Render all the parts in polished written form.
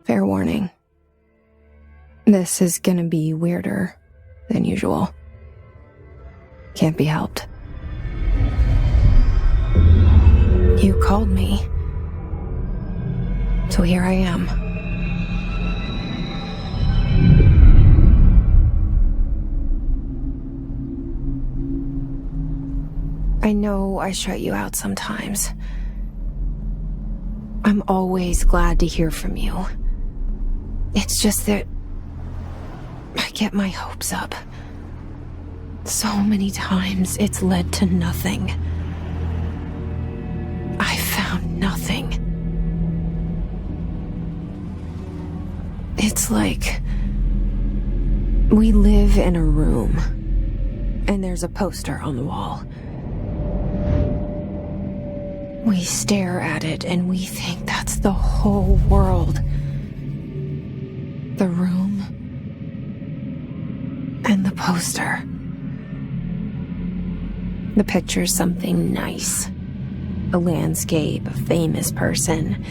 Fair warning. This is gonna be weirder than usual. Can't be helped. You called me. So here I am. I know I shut you out sometimes. I'm always glad to hear from you. It's just that I get my hopes up. So many times it's led to nothing. I found nothing. It's like we live in a room and there's a poster on the wall. We stare at it and we think that's the whole world. The room and the poster. The picture's something nice. A landscape, a famous person.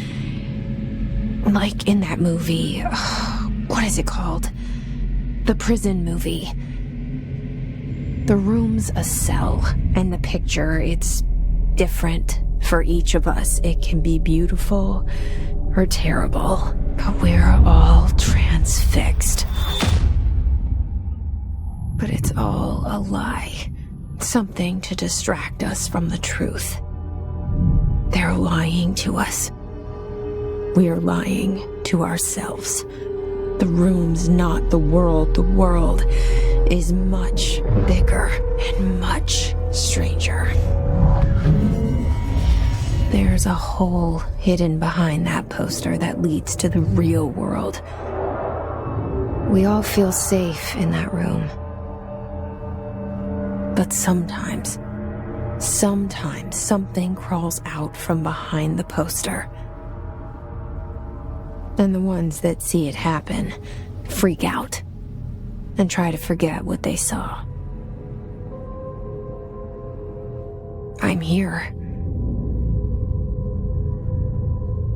Like in that movie, what is it called? The prison movie. The room's a cell, and the picture, it's different for each of us. It can be beautiful or terrible, but we're all transfixed. But it's all a lie. Something to distract us from the truth. They're lying to us. We're lying to ourselves. The room's not the world. The world is much bigger and much stranger. There's a hole hidden behind that poster that leads to the real world. We all feel safe in that room. But sometimes something crawls out from behind the poster. And the ones that see it happen freak out and try to forget what they saw. I'm here.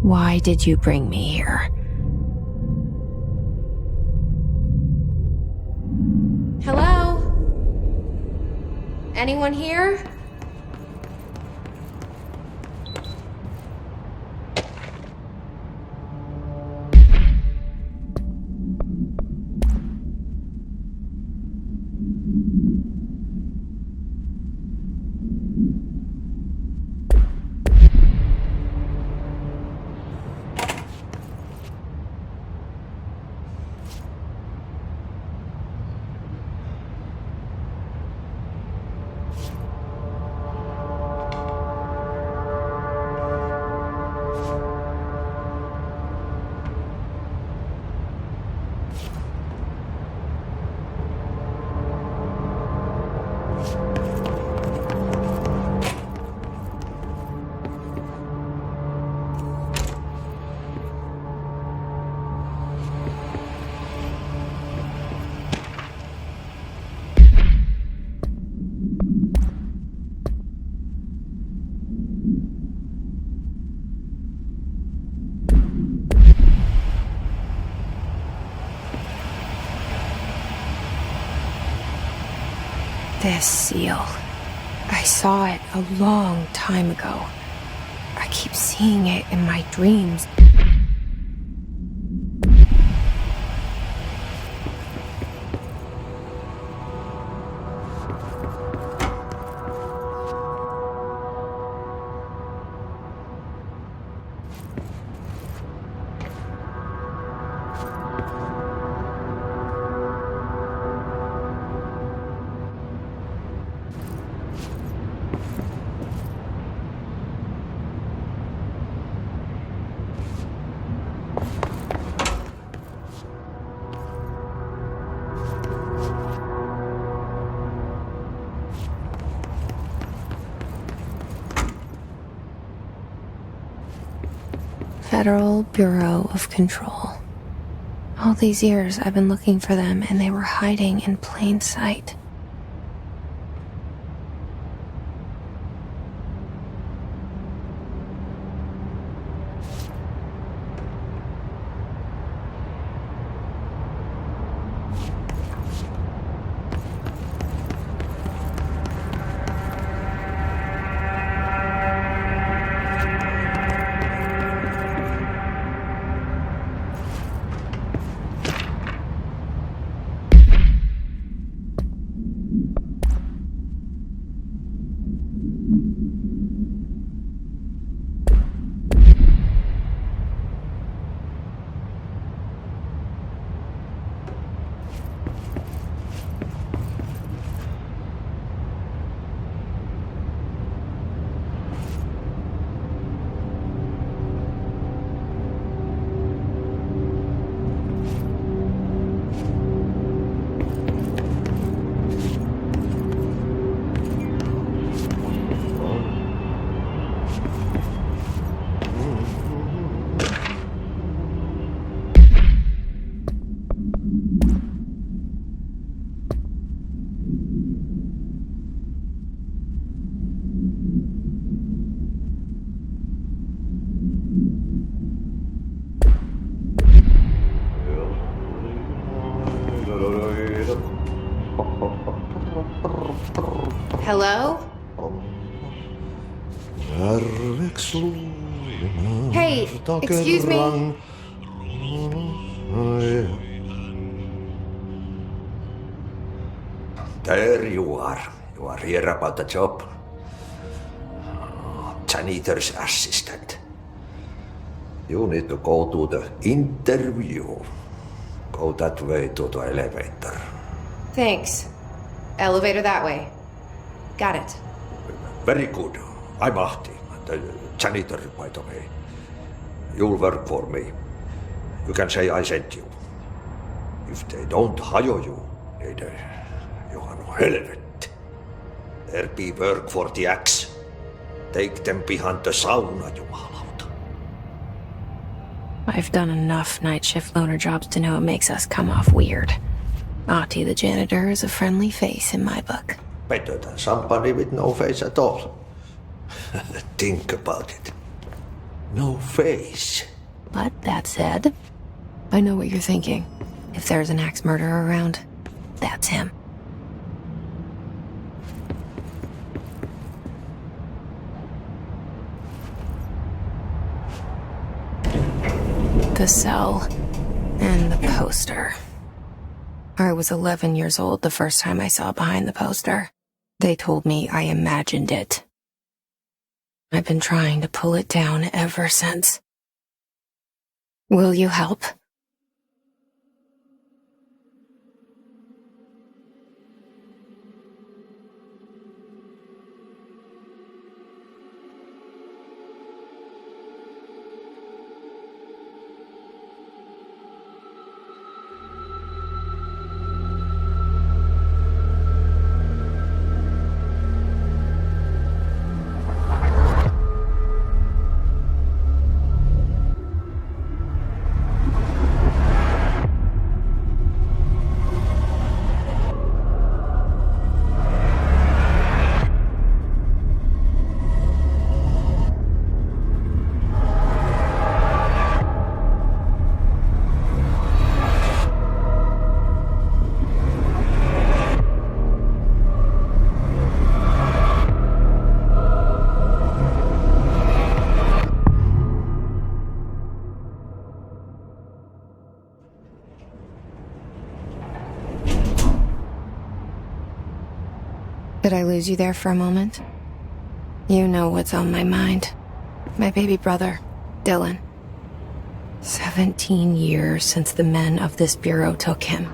Why did you bring me here? Hello? Anyone here? This seal. I saw it a long time ago. I keep seeing it in my dreams. Federal Bureau of Control. All these years I've been looking for them and they were hiding in plain sight. Hello? Hey, excuse me. There you are. You are here about the job. Janitor's assistant. You need to go to the interview. Go that way to the elevator. Thanks. Elevator that way. Got it. Very good. I'm Ahti, the janitor, by the way. You'll work for me. You can say I sent you. If they don't hire you, you are no helvet. There be work for the axe. Take them behind the sauna, jumalauta. I've done enough night shift loner jobs to know it makes us come off weird. Ahti the janitor is a friendly face in my book. Better than somebody with no face at all. Think about it. No face. But that said, I know what you're thinking. If there's an axe murderer around, that's him. The cell and the poster. I was 11 years old the first time I saw behind the poster. They told me I imagined it. I've been trying to pull it down ever since. Will you help? Did I lose you there for a moment? You know what's on my mind. My baby brother, Dylan. 17 years since the men of this bureau took him.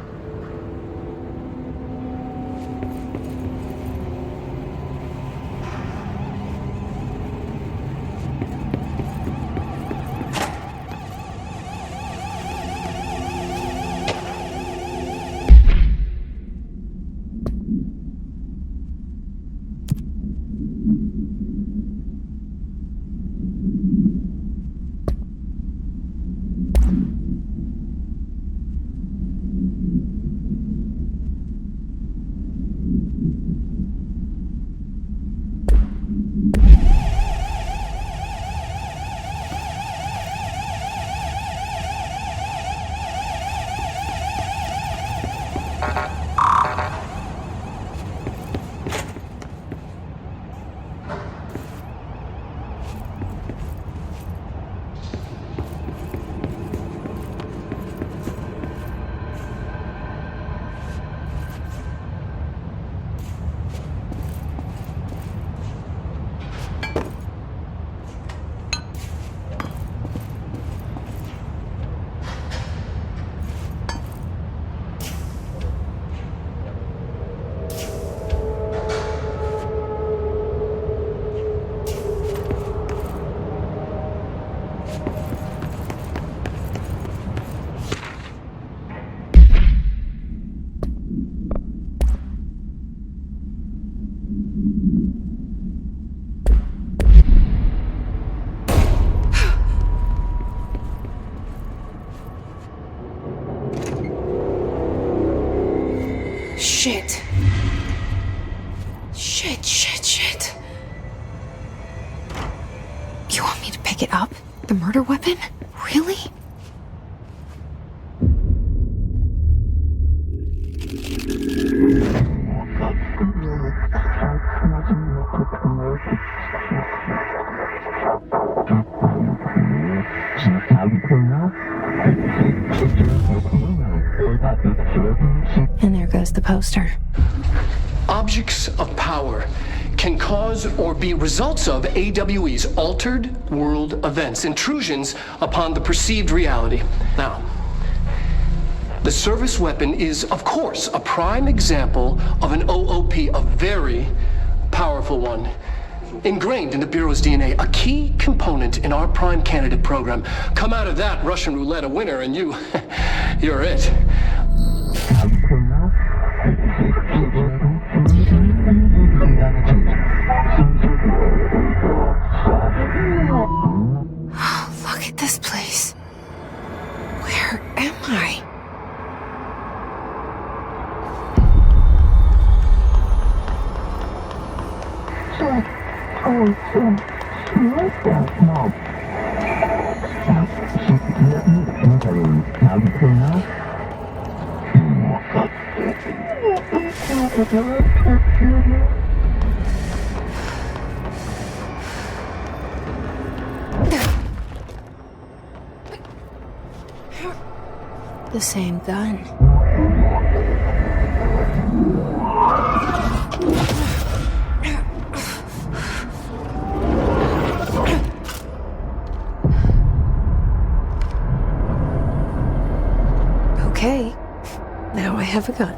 Shit. Shit. You want me to pick it up? The murder weapon? Really? And there goes the poster. Objects of power can cause or be results of AWE's altered world events, intrusions upon the perceived reality. Now, the service weapon is, of course, a prime example of an OOP, a very powerful one, ingrained in the Bureau's DNA, a key component in our prime candidate program. Come out of that Russian roulette a winner and you're it. Oh, look at this place. Where am I? The same gun. Okay, now I have a gun.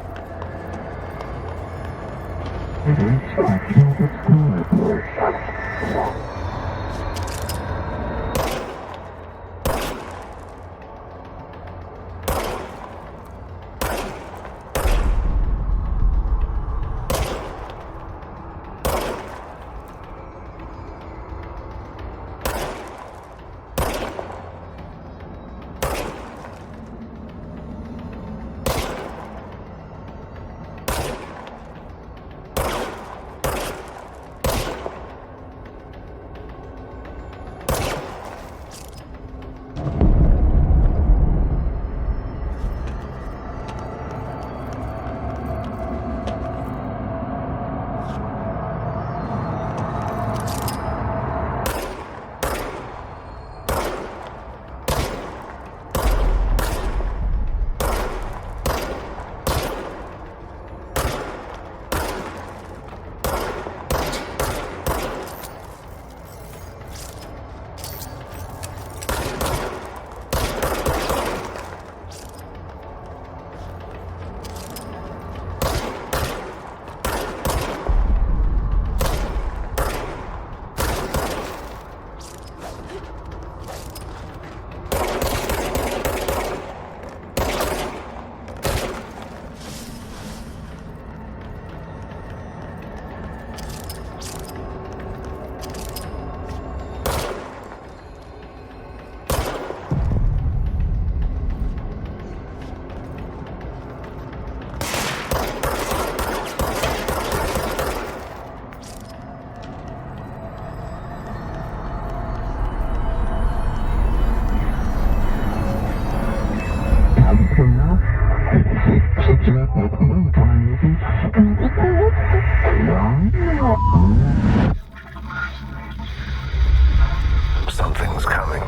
Something's coming.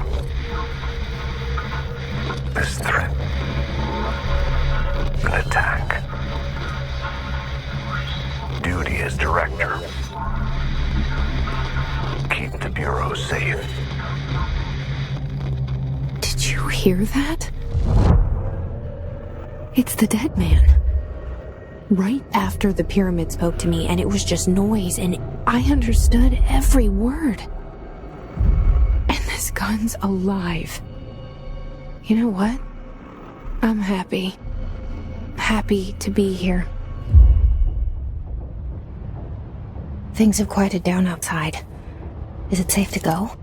This threat. An attack. Duty as director. Keep the Bureau safe. Did you hear that? It's the dead man. Right after the pyramid spoke to me, and it was just noise, and I understood every word. And this gun's alive. You know what? I'm happy. Happy to be here. Things have quieted down outside. Is it safe to go?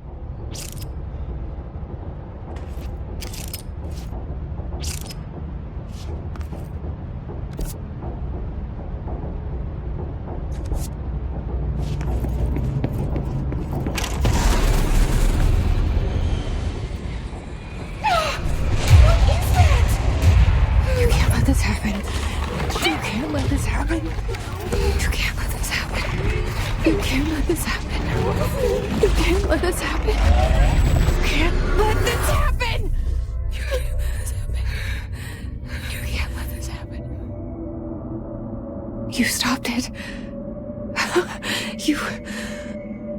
This happen. You can't let this happen. You can't let this happen. You can't let this happen. You can't let this happen. You can't let this happen. You stopped it. You...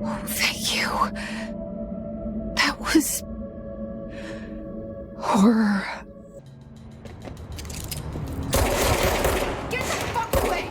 Oh, thank you. That was... horror. Get the fuck away!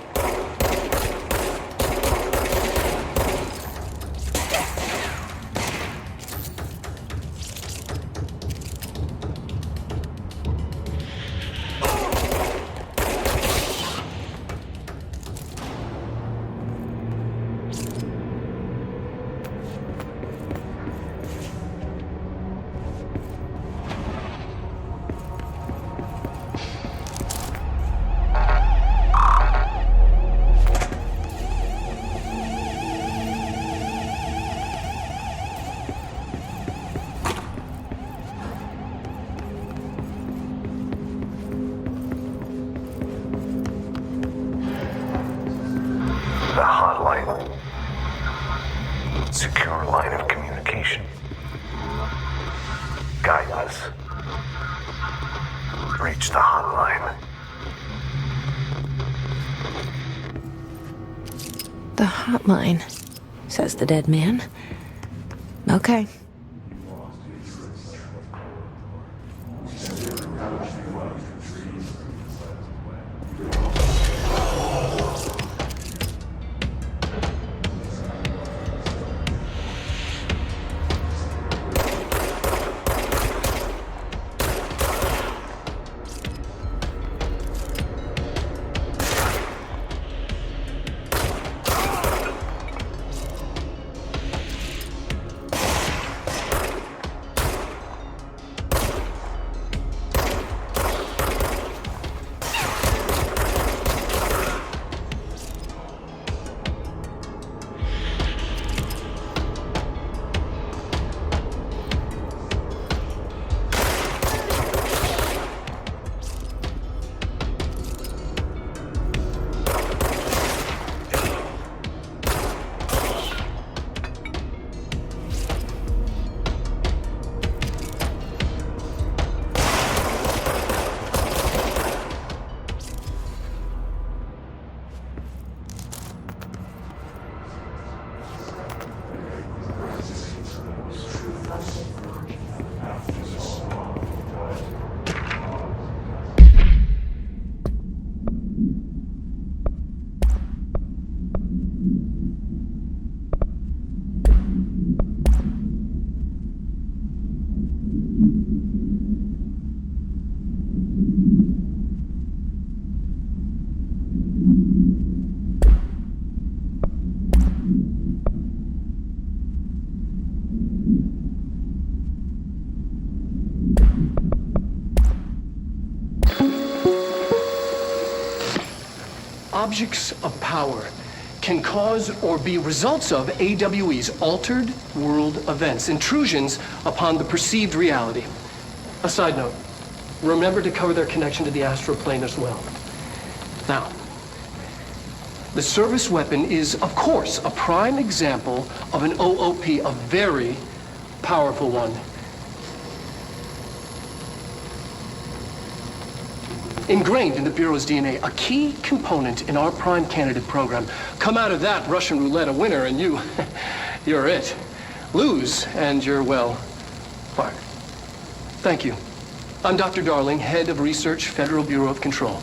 The hotline. Secure line of communication. Guide us. Reach the hotline. The hotline, says the dead man. Okay. Objects of power can cause or be results of AWE's altered world events, intrusions upon the perceived reality. A side note, remember to cover their connection to the astral plane as well. Now, the service weapon is, of course, a prime example of an OOP, a very powerful one. Ingrained in the Bureau's DNA, a key component in our prime candidate program. Come out of that Russian roulette a winner and you're it. Lose and you're, well, fired. Thank you. I'm Dr. Darling, Head of Research, Federal Bureau of Control.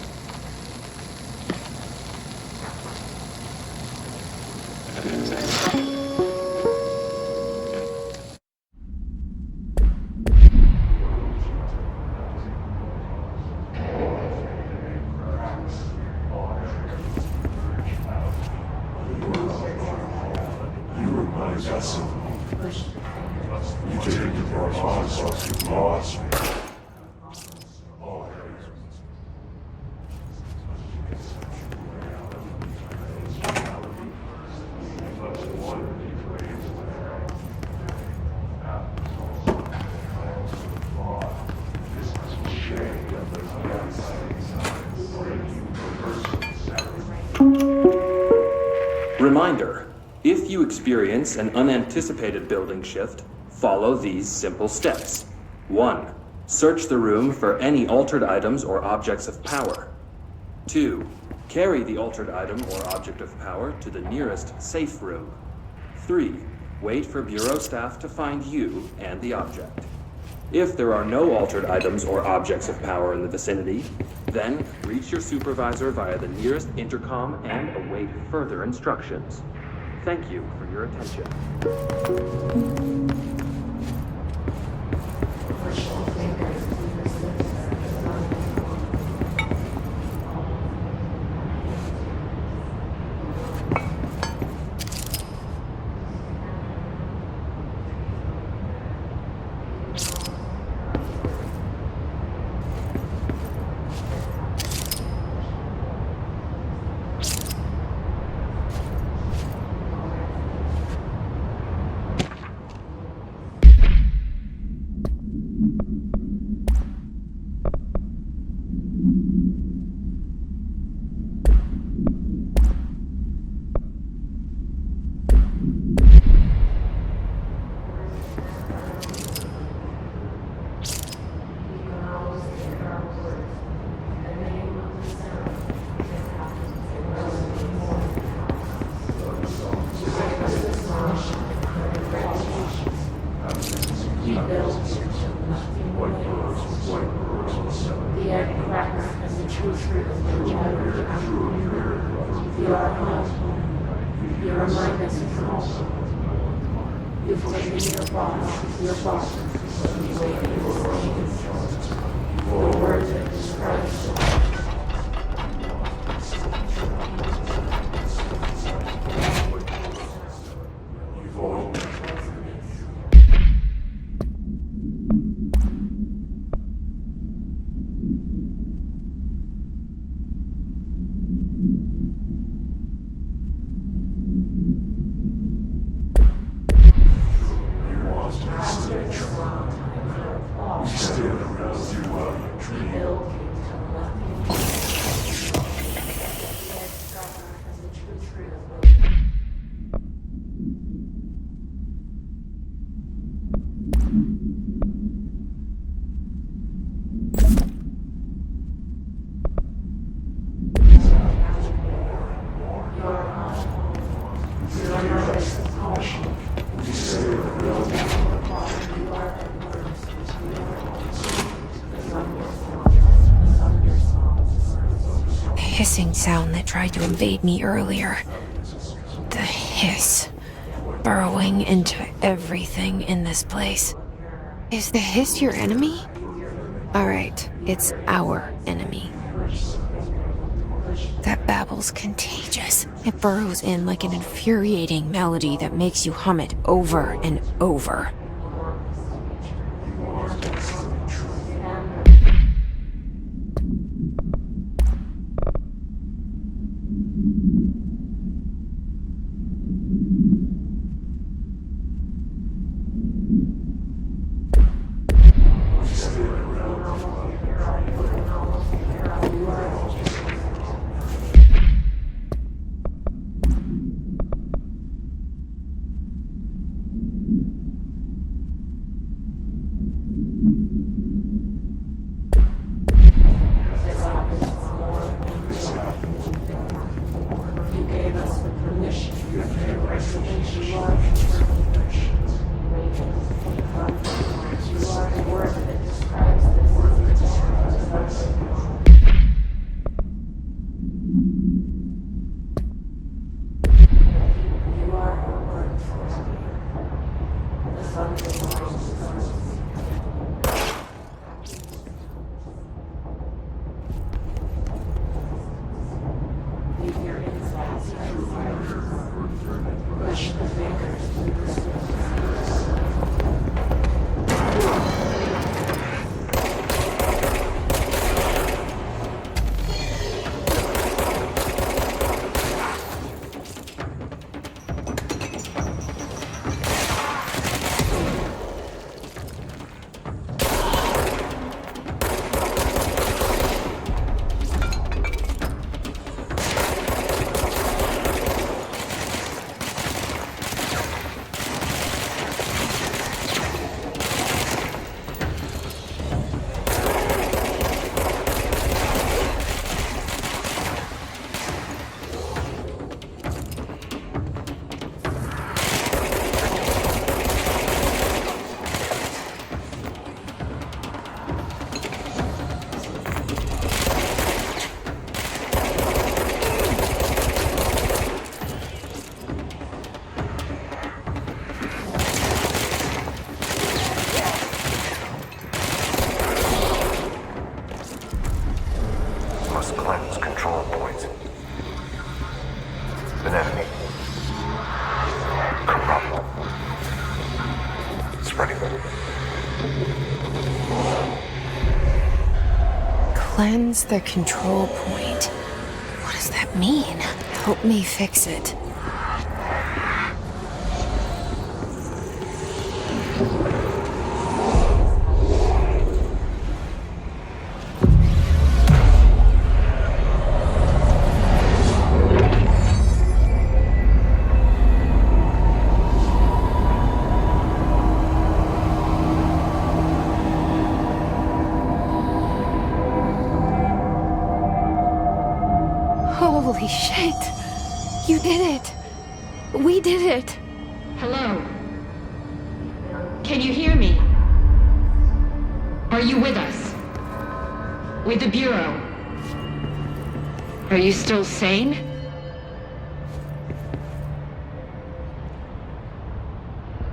Reminder, if you experience an unanticipated building shift, follow these simple steps. 1. Search the room for any altered items or objects of power. 2. Carry the altered item or object of power to the nearest safe room. 3. Wait for Bureau staff to find you and the object. If there are no altered items or objects of power in the vicinity, then reach your supervisor via the nearest intercom and await further instructions. Thank you for your attention. Hissing sound that tried to invade me earlier. The hiss, burrowing into everything in this place. Is the hiss your enemy? Alright, it's our enemy. That babble's contagious. It burrows in like an infuriating melody that makes you hum it over and over. must cleanse control points. An enemy. Corrupt. Spreading. Cleanse the control point. What does that mean? Help me fix it. Holy shit! You did it! We did it! Hello? Can you hear me? Are you with us? With the Bureau? Are you still sane?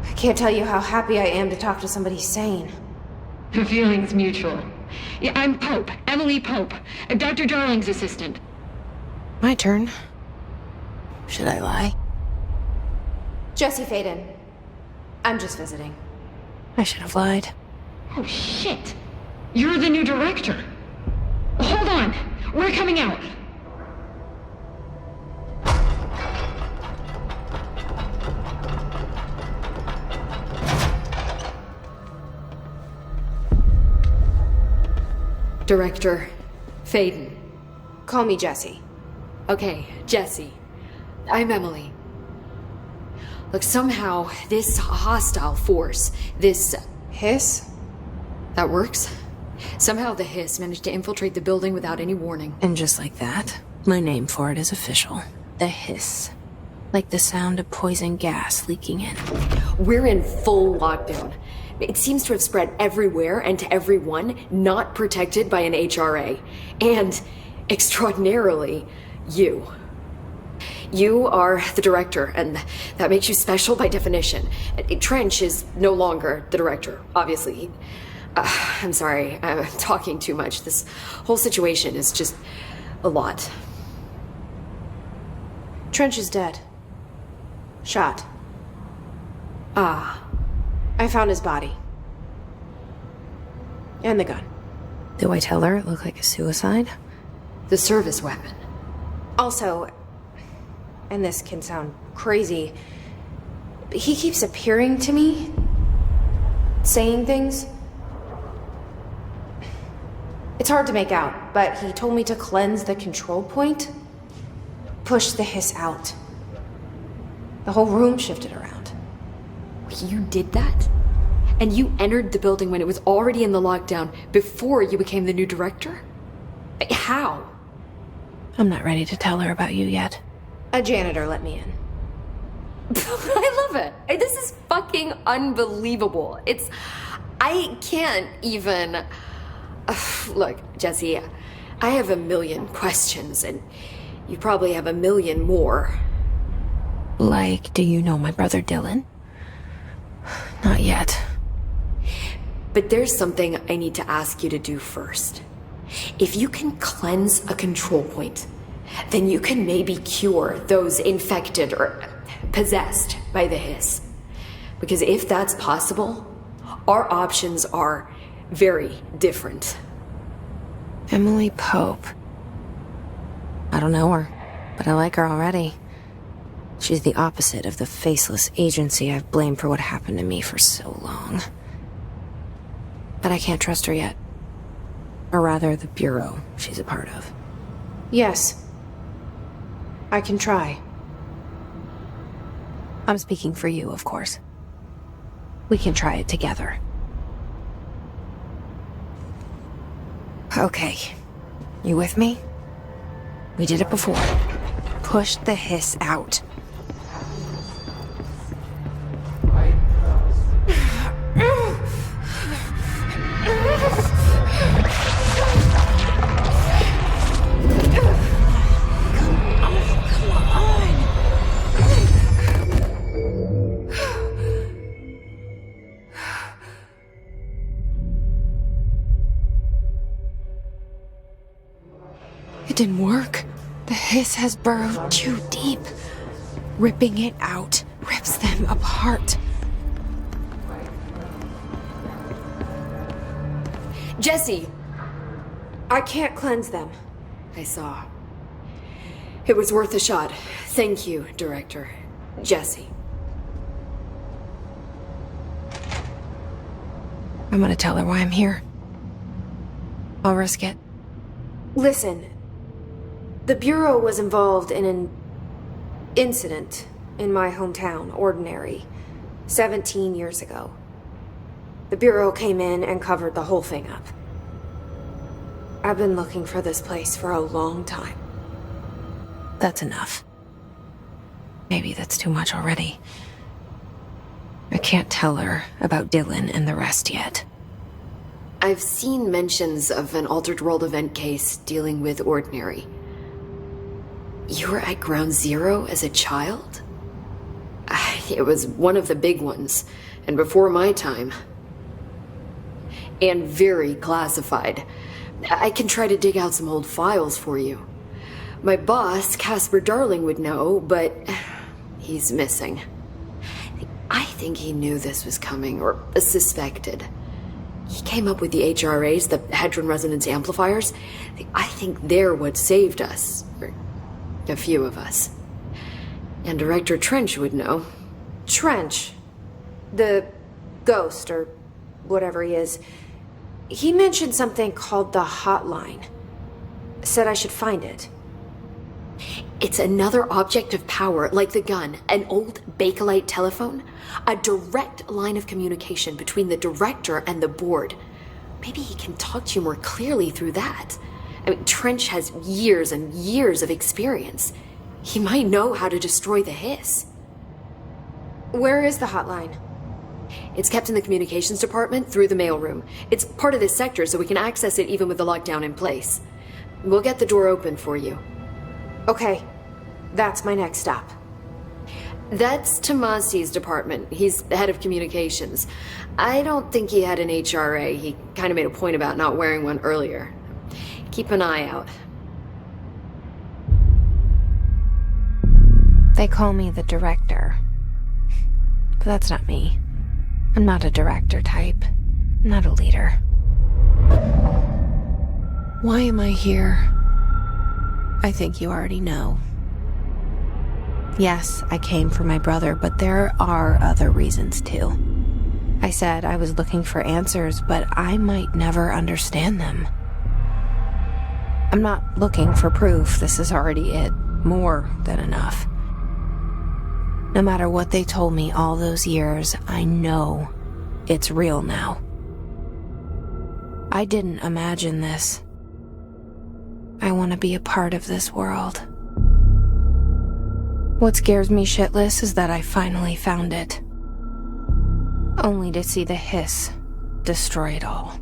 I can't tell you how happy I am to talk to somebody sane. The feeling's mutual. Yeah, I'm Pope, Emily Pope, Dr. Darling's assistant. My turn. Should I lie? Jesse Faden. I'm just visiting. I should have lied. Oh, shit. You're the new director. Hold on. We're coming out. Director Faden. Call me Jesse. Okay, Jesse. I'm Emily. Look, somehow this hostile force, this Hiss? that works. Somehow the hiss managed to infiltrate the building without any warning. And just like that, my name for it is official. The hiss. Like the sound of poison gas leaking in. We're in full lockdown. It seems to have spread everywhere and to everyone not protected by an HRA. And, extraordinarily, you. You are the director, and that makes you special by definition. Trench is no longer the director, obviously. I'm sorry, I'm talking too much. This whole situation is just a lot. Trench is dead. Shot. Ah. I found his body. And the gun. Do I tell her it looked like a suicide? The service weapon. Also, and this can sound crazy, but he keeps appearing to me, saying things. It's hard to make out, but he told me to cleanse the control point, push the hiss out. The whole room shifted around. You did that? And you entered the building when it was already in the lockdown before you became the new director? How? I'm not ready to tell her about you yet. A janitor let me in. I love it. This is fucking unbelievable. I can't even... Look, Jesse, I have a million questions, and you probably have a million more. Like, do you know my brother Dylan? Not yet. But there's something I need to ask you to do first. If you can cleanse a control point, then you can maybe cure those infected or possessed by the hiss. Because if that's possible, our options are very different. Emily Pope. I don't know her, but I like her already. She's the opposite of the faceless agency I've blamed for what happened to me for so long. But I can't trust her yet. Or rather, the Bureau she's a part of. Yes. I can try. I'm speaking for you, of course. We can try it together. Okay. You with me? We did it before. Push the hiss out. It didn't work. The hiss has burrowed too deep. Ripping it out rips them apart. Jesse! I can't cleanse them. I saw. It was worth a shot. Thank you, Director. Jesse. I'm gonna tell her why I'm here. I'll risk it. Listen. The Bureau was involved in an incident in my hometown, Ordinary, 17 years ago. The Bureau came in and covered the whole thing up. I've been looking for this place for a long time. That's enough. Maybe that's too much already. I can't tell her about Dylan and the rest yet. I've seen mentions of an Altered World event case dealing with Ordinary. You were at Ground Zero as a child? It was one of the big ones, and before my time. And very classified. I can try to dig out some old files for you. My boss, Casper Darling, would know, but he's missing. I think he knew this was coming, or suspected. He came up with the HRAs, the Hadron Resonance Amplifiers. I think they're what saved us. Or a few of us. And Director Trench would know. Trench? The ghost, or whatever he is. He mentioned something called the hotline. Said I should find it. It's another object of power, like the gun, an old Bakelite telephone. A direct line of communication between the director and the board. Maybe he can talk to you more clearly through that. I mean, Trench has years and years of experience. He might know how to destroy the hiss. Where is the hotline? It's kept in the communications department through the mailroom. It's part of this sector, so we can access it even with the lockdown in place. We'll get the door open for you. Okay, that's my next stop. That's Tomasi's department. He's the head of communications. I don't think he had an HRA. He kind of made a point about not wearing one earlier. Keep an eye out. They call me the director. But that's not me. I'm not a director type. I'm not a leader. Why am I here? I think you already know. Yes, I came for my brother, but there are other reasons too. I said I was looking for answers, but I might never understand them. I'm not looking for proof. This is already it. More than enough. No matter what they told me all those years, I know it's real now. I didn't imagine this. I want to be a part of this world. What scares me shitless is that I finally found it. Only to see the hiss destroy it all.